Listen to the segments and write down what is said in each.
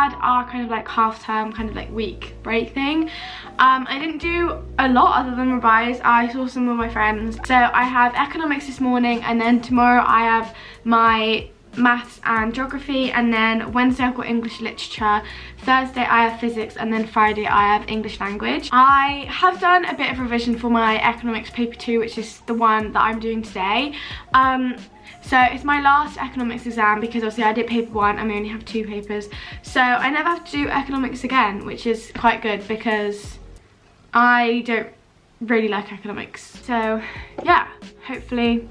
had our kind of like half-term kind of like week break thing. I didn't do a lot other than revise. I saw some of my friends. So I have economics this morning, and then tomorrow I have my maths and geography, and then Wednesday I've got English literature, Thursday I have physics, and then Friday I have English language. I have done a bit of revision for my economics paper 2, which is the one that I'm doing today. So it's my last economics exam because obviously I did paper 1 and we only have 2 papers, so I never have to do economics again, which is quite good because I don't really like economics. So yeah, hopefully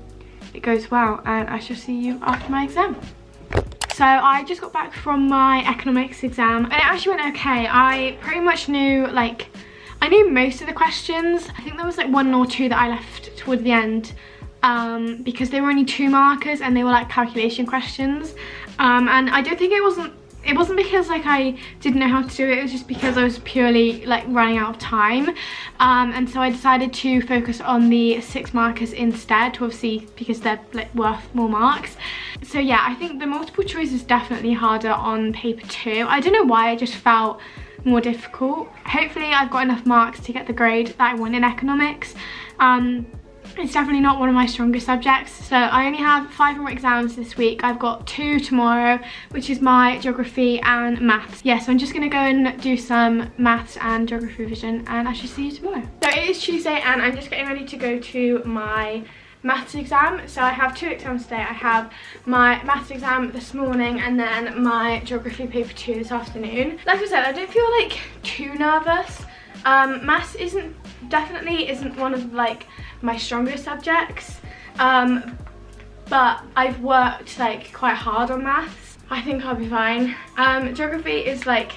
it goes well and I shall see you after my exam. So I just got back from my economics exam and it actually went okay. I pretty much knew, like, I knew most of the questions. I think there was like 1 or 2 that I left towards the end because they were only 2 markers and they were like calculation questions, and I don't think it wasn't because like I didn't know how to do it. It was just because I was purely like running out of time, and so I decided to focus on the 6 markers instead, to obviously, because they're like worth more marks. So yeah, I think the multiple choice is definitely harder on paper 2. I don't know why, it just felt more difficult. Hopefully I've got enough marks to get the grade that I want in economics. It's definitely not one of my strongest subjects, so I only have 5 more exams this week. I've got 2 tomorrow, which is my geography and maths. Yeah, so I'm just gonna go and do some maths and geography revision, and I shall see you tomorrow. So it is Tuesday and I'm just getting ready to go to my maths exam. So I have 2 exams today. I have my maths exam this morning and then my geography paper 2 this afternoon. Like I said, I don't feel like too nervous. Maths definitely isn't one of like my strongest subjects, but I've worked like quite hard on maths. I think I'll be fine. Geography is like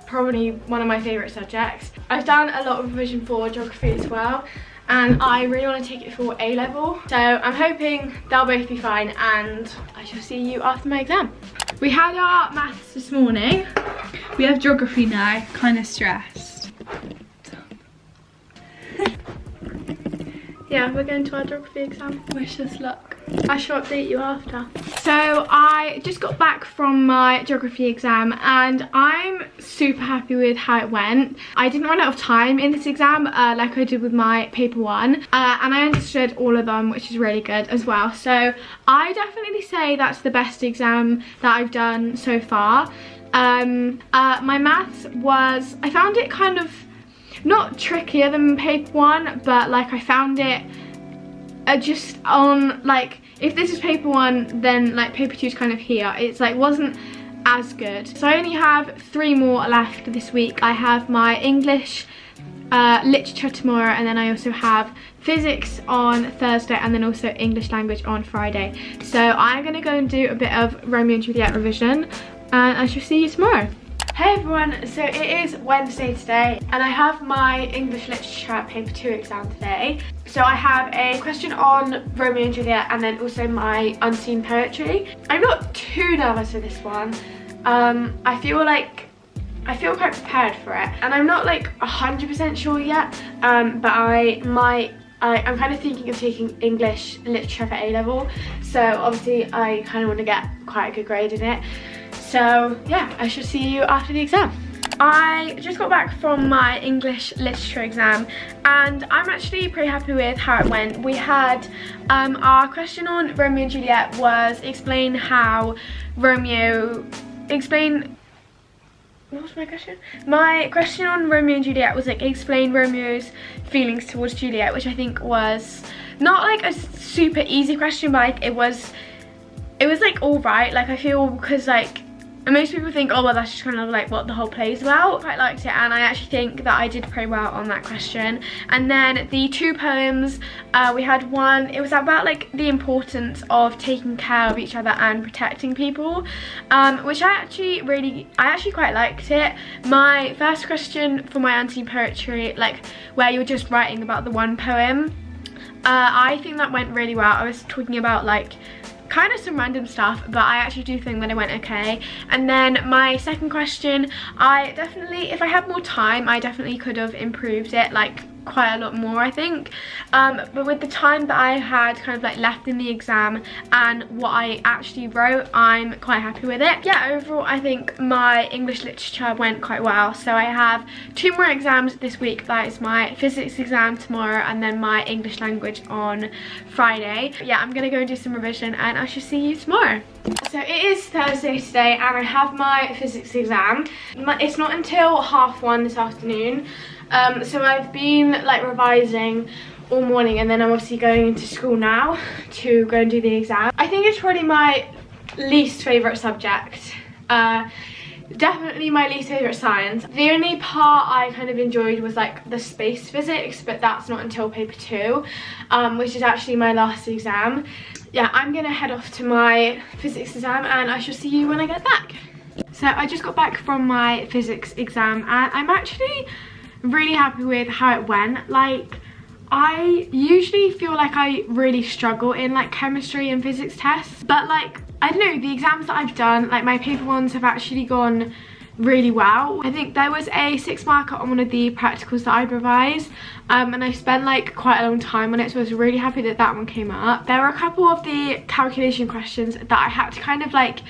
probably one of my favourite subjects. I've done a lot of revision for geography as well, and I really want to take it for A level, so I'm hoping they'll both be fine and I shall see you after my exam. We had our maths this morning. We have geography now, kind of stressed. Yeah, we're going to our geography exam. Wish us luck. I shall update you after. So I just got back from my geography exam and I'm super happy with how it went. I didn't run out of time in this exam like I did with my paper 1, and I understood all of them, which is really good as well. So I definitely say that's the best exam that I've done so far. My maths was, I found it kind of not trickier than paper 1, but like I found it just on, like, if this is paper 1 then like paper 2 is kind of here. It's like wasn't as good. So I only have 3 more left this week. I have my English literature tomorrow, and then I also have physics on Thursday, and then also English language on Friday. So I'm gonna go and do a bit of Romeo and Juliet revision and I shall see you tomorrow. Hey everyone, so it is Wednesday today and I have my English literature paper 2 exam today. So I have a question on Romeo and Juliet and then also my unseen poetry. I'm not too nervous for this one. I feel quite prepared for it, and I'm not like 100% sure yet, but I'm kind of thinking of taking English literature for A level, so obviously I kind of want to get quite a good grade in it. So yeah, I shall see you after the exam. I just got back from my English literature exam and I'm actually pretty happy with how it went. We had our question on Romeo and Juliet was what was my question? My question on Romeo and Juliet was like explain Romeo's feelings towards Juliet, which I think was not like a super easy question, but like it was like alright. Like I feel, because like most people think, oh well, that's just kind of like what the whole play is about. I quite liked it and I actually think that I did pretty well on that question. And then the 2 poems, we had one, it was about like the importance of taking care of each other and protecting people, which I actually quite liked it. My first question for my unseen poetry, like where you're just writing about the one poem, I think that went really well. I was talking about like kind of some random stuff, but I actually do think that it went okay. And then my second question, if I had more time, I definitely could have improved it like quite a lot more, I think. But with the time that I had kind of like left in the exam and what I actually wrote, I'm quite happy with it. Yeah, overall I think my English literature went quite well. So I have 2 more exams this week. That is my physics exam tomorrow and then my English language on Friday. Yeah, I'm gonna go and do some revision and I shall see you tomorrow. So it is Thursday today and I have my physics exam. It's not until 1:30 this afternoon. So I've been like revising all morning and then I'm obviously going into school now to go and do the exam. I think it's probably my least favourite subject. Definitely my least favourite science. The only part I kind of enjoyed was like the space physics, but that's not until paper 2, which is actually my last exam. Yeah, I'm gonna head off to my physics exam and I shall see you when I get back. So I just got back from my physics exam and I'm actually really happy with how it went. Like, I usually feel like I really struggle in like chemistry and physics tests, but like, I don't know, the exams that I've done, like my paper ones have actually gone really well. I think there was a 6 marker on one of the practicals that I'd revised, and I spent like quite a long time on it, so I was really happy that that one came up. There were a couple of the calculation questions that I had to kind of like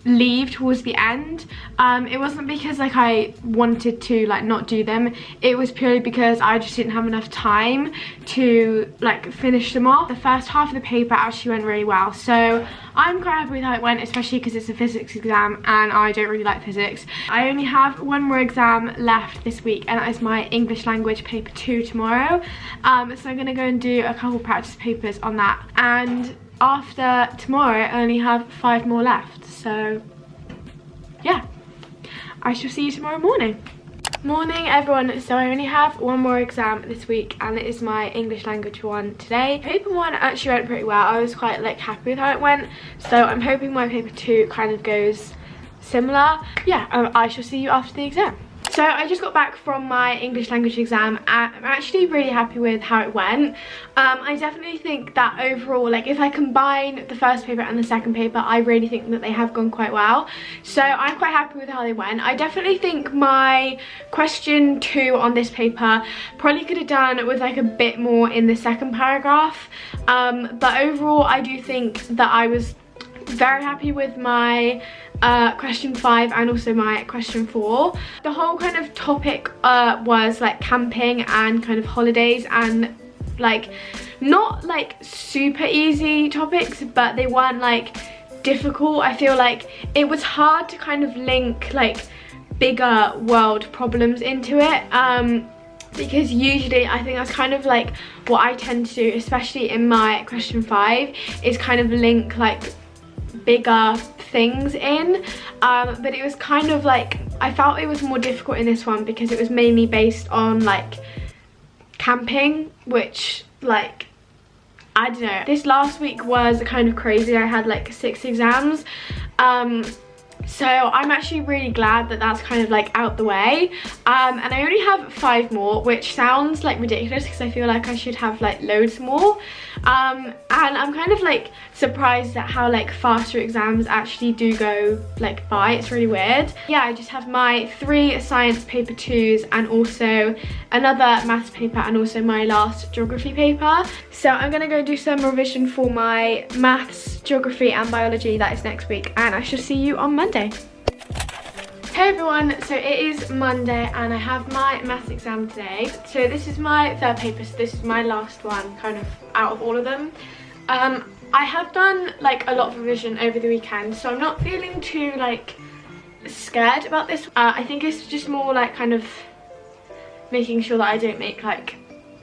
leave towards the end. It wasn't because like I wanted to like not do them, it was purely because I just didn't have enough time to like finish them off. The first half of the paper actually went really well, so I'm quite happy with how it went, especially because it's a physics exam and I don't really like physics. I only have 1 more exam left this week and that is my English language paper 2 tomorrow. So I'm gonna go and do a couple practice papers on that, and after tomorrow I only have 5 more left. So yeah, I shall see you tomorrow morning. Morning everyone. So I only have 1 more exam this week and it is my English language one today. Paper 1 actually went pretty well. I was quite like happy with how it went, so I'm hoping my paper 2 kind of goes similar. Yeah, I shall see you after the exam. So I just got back from my English language exam and I'm actually really happy with how it went. I definitely think that overall, like if I combine the first paper and the second paper, I really think that they have gone quite well. So I'm quite happy with how they went. I definitely think my question 2 on this paper probably could have done with like a bit more in the second paragraph. But overall, I do think that I was very happy with my question 5 and also my question 4. The whole kind of topic was like camping and kind of holidays, and like not like super easy topics, but they weren't like difficult. I feel like it was hard to kind of link like bigger world problems into it, because usually I think that's kind of like what I tend to do, especially in my question 5, is kind of link like bigger things in, but it was kind of like, I felt it was more difficult in this one because it was mainly based on like camping, which like, I don't know, this last week was kind of crazy. I had like 6 exams, so I'm actually really glad that that's kind of like out the way, and I only have 5 more, which sounds like ridiculous because I feel like I should have like loads more, and I'm kind of like surprised at how like faster exams actually do go like by. It's really weird. Yeah, I just have my 3 science paper 2s and also another maths paper and also my last geography paper. So I'm gonna go do some revision for my maths, geography and biology. That is next week, and I shall see you on Monday. Hey everyone, so it is Monday and I have my maths exam today. So this is my 3rd paper, so this is my last one kind of out of all of them. I have done like a lot of revision over the weekend, so I'm not feeling too like scared about this. I think it's just more like kind of making sure that I don't make like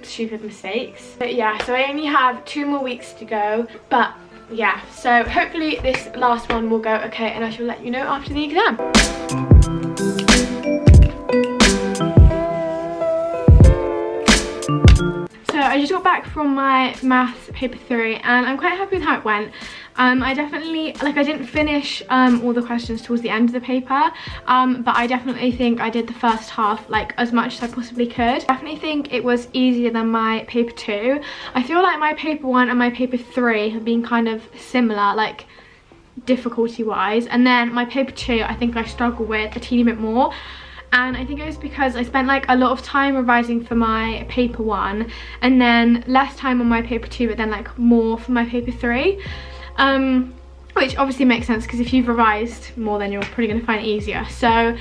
stupid mistakes. But yeah, so I only have 2 more weeks to go, but yeah, so hopefully this last one will go okay and I shall let you know after the exam. So I just got back from my maths paper 3 and I'm quite happy with how it went. I definitely, like, I didn't finish all the questions towards the end of the paper, but I definitely think I did the first half like as much as I possibly could. I definitely think it was easier than my paper 2. I feel like my paper 1 and my paper 3 have been kind of similar, like difficulty wise, and then my paper 2 I think I struggle with a teeny bit more. and I think it was because I spent like a lot of time revising for my paper 1 and then less time on my paper 2, but then like more for my paper 3, which obviously makes sense because if you've revised more then you're probably going to find it easier. So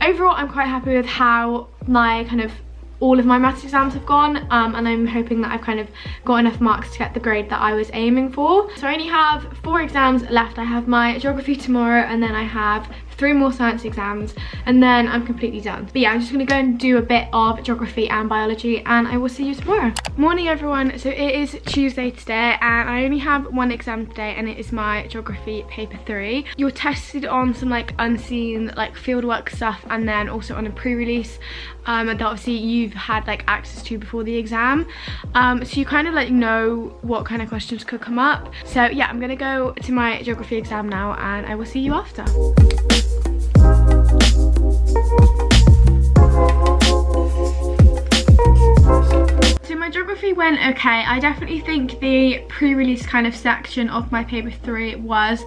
overall I'm quite happy with how my kind of all of my maths exams have gone, and I'm hoping that I've kind of got enough marks to get the grade that I was aiming for. So I only have 4 exams left. I have my geography tomorrow, and then I have 3 more science exams, and then I'm completely done. But yeah, I'm just gonna go and do a bit of geography and biology, and I will see you tomorrow. Morning everyone. So it is Tuesday today, and I only have 1 exam today, and it is my geography paper 3. You're tested on some like unseen like fieldwork stuff, and then also on a pre-release that obviously you've had like access to before the exam, so you kind of like know what kind of questions could come up. So yeah, I'm gonna go to my geography exam now, and I will see you after. So my geography went okay. I definitely think the pre-release kind of section of my paper 3 was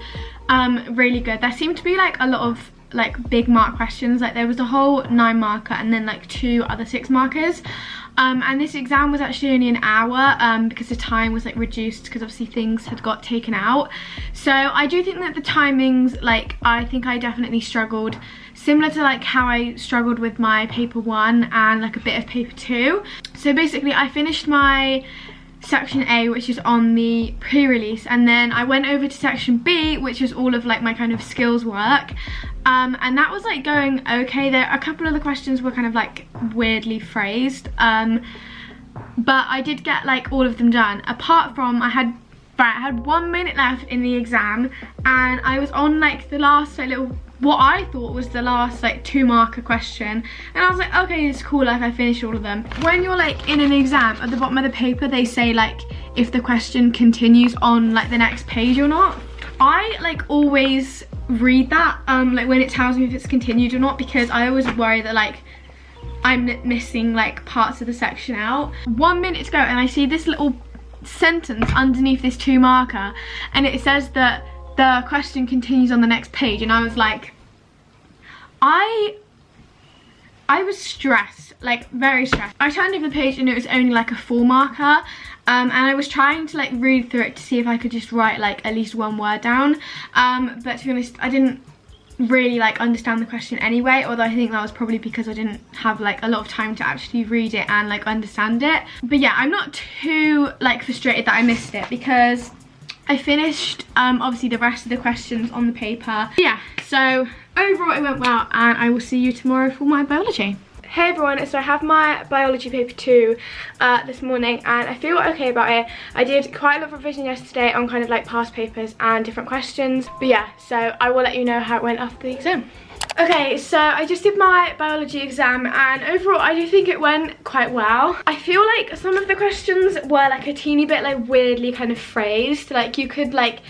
really good. There seemed to be like a lot of like big mark questions. Like there was a whole 9 marker and then like 2 other 6 markers, and this exam was actually only an hour because the time was like reduced because obviously things had got taken out. So I do think that the timings, like I think I definitely struggled, similar to like how I struggled with my paper 1 and like a bit of paper 2. So basically I finished my section A, which is on the pre-release, and then I went over to section B, which is all of like my kind of skills work, and that was like going okay. There a couple of the questions were kind of like weirdly phrased, but I did get like all of them done, apart from I had 1 minute left in the exam, and I was on like the last like little, what I thought was the last like 2 marker question, and I was like, okay, it's cool, like I finished all of them. When you're like in an exam, at the bottom of the paper they say like if the question continues on like the next page or not. I like always read that like when it tells me if it's continued or not, because I always worry that like I'm missing like parts of the section out. 1 minute to go, and I see this little sentence underneath this 2 marker, and it says that the question continues on the next page, and I was like, I was stressed, like very stressed. I turned over the page and it was only like a 4 marker, and I was trying to like read through it to see if I could just write like at least 1 word down, but to be honest I didn't really like understand the question anyway, although I think that was probably because I didn't have like a lot of time to actually read it and like understand it. But yeah, I'm not too like frustrated that I missed it, because I finished obviously the rest of the questions on the paper. Yeah, so overall it went well, and I will see you tomorrow for my biology. Hey everyone, so I have my biology paper 2 this morning, and I feel okay about it. I did quite a lot of revision yesterday on kind of like past papers and different questions, but yeah, so I will let you know how it went after the exam. Okay, so I just did my biology exam, and overall I do think it went quite well. I feel like some of the questions were like a teeny bit like weirdly kind of phrased, like you could like,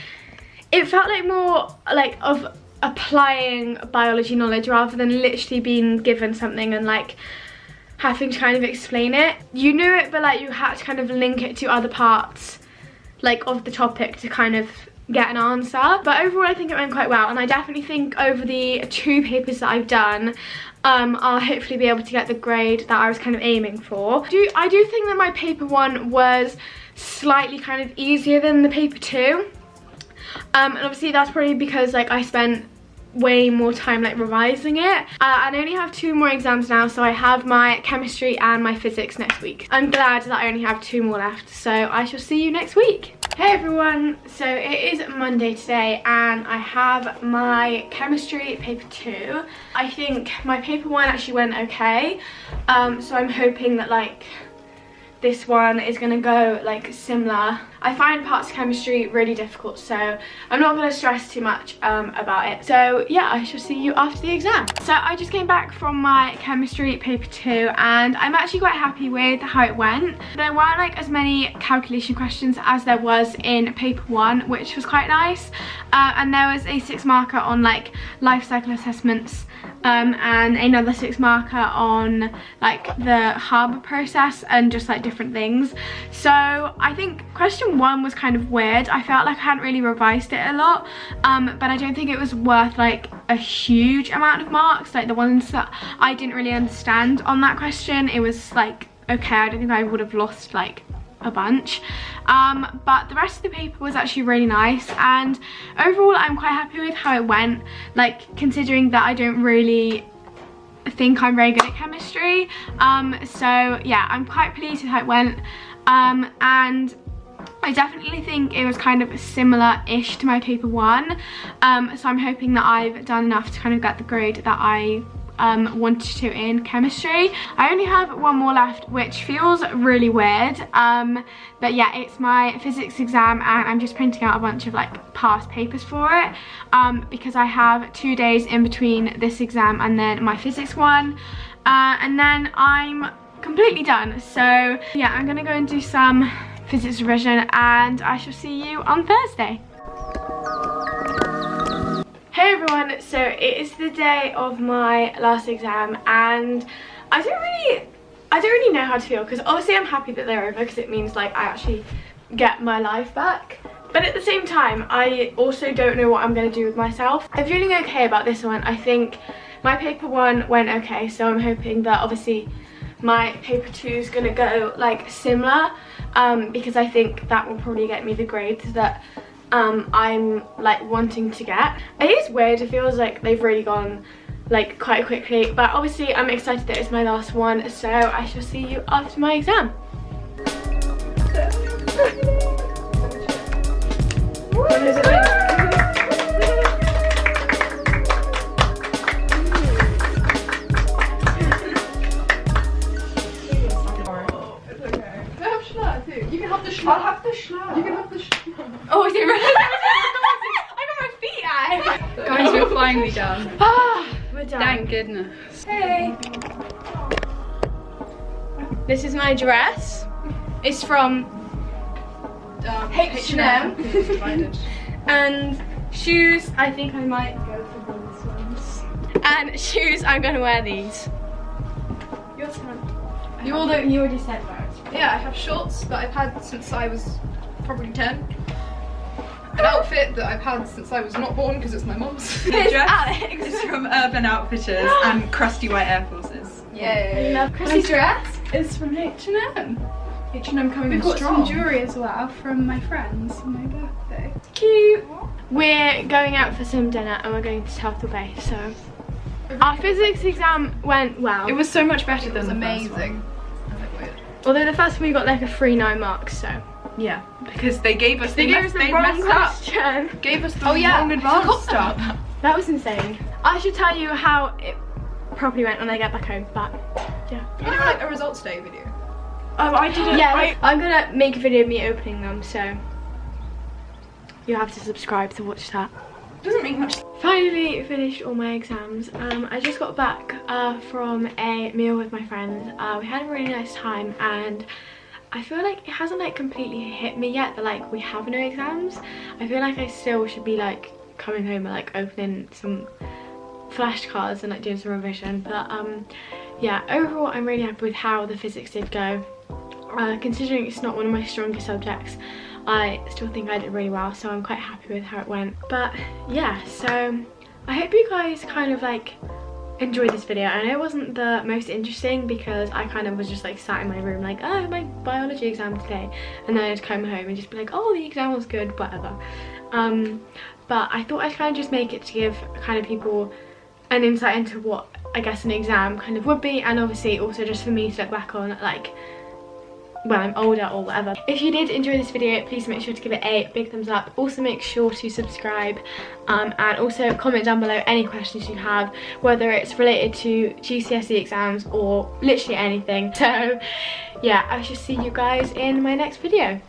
it felt like more like of applying biology knowledge rather than literally being given something and like having to kind of explain it. You knew it, but like you had to kind of link it to other parts like of the topic to kind of get an answer. But overall I think it went quite well, and I definitely think over the 2 papers that I've done I'll hopefully be able to get the grade that I was kind of aiming for. I do think that my paper 1 was slightly kind of easier than the paper 2, and obviously that's probably because like I spent way more time like revising it, and I only have 2 more exams now, so I have my chemistry and my physics next week. I'm glad that I only have 2 more left, so I shall see you next week. Hey everyone, so it is Monday today, and I have my chemistry paper 2. I think my paper 1 actually went okay, so I'm hoping that like this one is gonna go like similar. I find parts of chemistry really difficult, so I'm not gonna stress too much about it. So yeah, I shall see you after the exam. So I just came back from my chemistry paper 2, and I'm actually quite happy with how it went. There weren't like as many calculation questions as there was in paper 1, which was quite nice, and there was a 6 marker on like life cycle assessments and another 6 marker on like the harbour process and just like different things. So I think question 1 was kind of weird. I felt like I hadn't really revised it a lot, but I don't think it was worth like a huge amount of marks. Like the ones that I didn't really understand on that question, it was like, okay, I don't think I would have lost like a bunch, but the rest of the paper was actually really nice, and overall I'm quite happy with how it went, like considering that I don't really think I'm very good at chemistry. So yeah, I'm quite pleased with how it went, and I definitely think it was kind of similar-ish to my paper 1, so I'm hoping that I've done enough to kind of get the grade that I wanted to in chemistry. I only have 1 more left, which feels really weird, but yeah, it's my physics exam, and I'm just printing out a bunch of like past papers for it, because I have 2 days in between this exam and then my physics one, and then I'm completely done. So yeah, I'm gonna go and do some physics revision, and I shall see you on Thursday. Hey everyone, so it is the day of my last exam, and I don't really know how to feel, because obviously I'm happy that they're over because it means like I actually get my life back, but at the same time I also don't know what I'm going to do with myself. I'm feeling okay about this one. I think my paper 1 went okay, so I'm hoping that obviously my paper 2 is going to go like similar, because I think that will probably get me the grades that I'm like wanting to get. It is weird, it feels like they've really gone like quite quickly, but obviously I'm excited that it's my last one, so I shall see you after my exam. You can have the schlag. I'll have the schlag. You can have the schlag. Oh, I didn't realise I got my feet out. Guys, we're finally done. We're done. Thank goodness. Hey. This is my dress. It's from H&M. And shoes, I think I might go for these ones. And shoes, I'm gonna wear these. Your turn. You already said that. Yeah, I have shorts that I've had since I was probably 10. An outfit that I've had since I was not born because it's my mum's. The dress is from Urban Outfitters and crusty white Air Forces. Yay. Love Chrissy's dress. It's from H&M. H&M coming We've got strong. some jewellery as well from my friends for my birthday. Cute. We're going out for some dinner and we're going to Turtle Bay, so. Our physics exam went well. It was so much better It than was the amazing. first one. A bit weird. Although the first one we got like a 3-9 marks, so. Yeah, because they gave us They gave us the wrong question. Gave us the yeah, wrong advanced stuff. That was insane. I should tell you how it properly went when I get back home, but yeah. You know, like a results day video. Oh, I didn't. Yeah, I'm gonna make a video of me opening them, so you have to subscribe to watch that. Doesn't make much. Finally finished all my exams. I just got back from a meal with my friends. We had a really nice time, and I feel like it hasn't like completely hit me yet that like we have no exams. I feel like I still should be like coming home and like opening some flashcards and like doing some revision, but yeah, overall I'm really happy with how the physics did go. Considering it's not one of my strongest subjects, I still think I did really well, so I'm quite happy with how it went. But yeah, so I hope you guys kind of like enjoyed this video. I know it wasn't the most interesting because I kind of was just like sat in my room like, oh, my biology exam today, and then I'd come home and just be like, oh, the exam was good, whatever. But I thought I'd kind of just make it to give kind of people an insight into what I guess an exam kind of would be, and obviously also just for me to look back on like when I'm older or whatever. If you did enjoy this video, please make sure to give it a big thumbs up. Also make sure to subscribe, and also comment down below any questions you have, whether it's related to GCSE exams or literally anything. So yeah, I shall see you guys in my next video.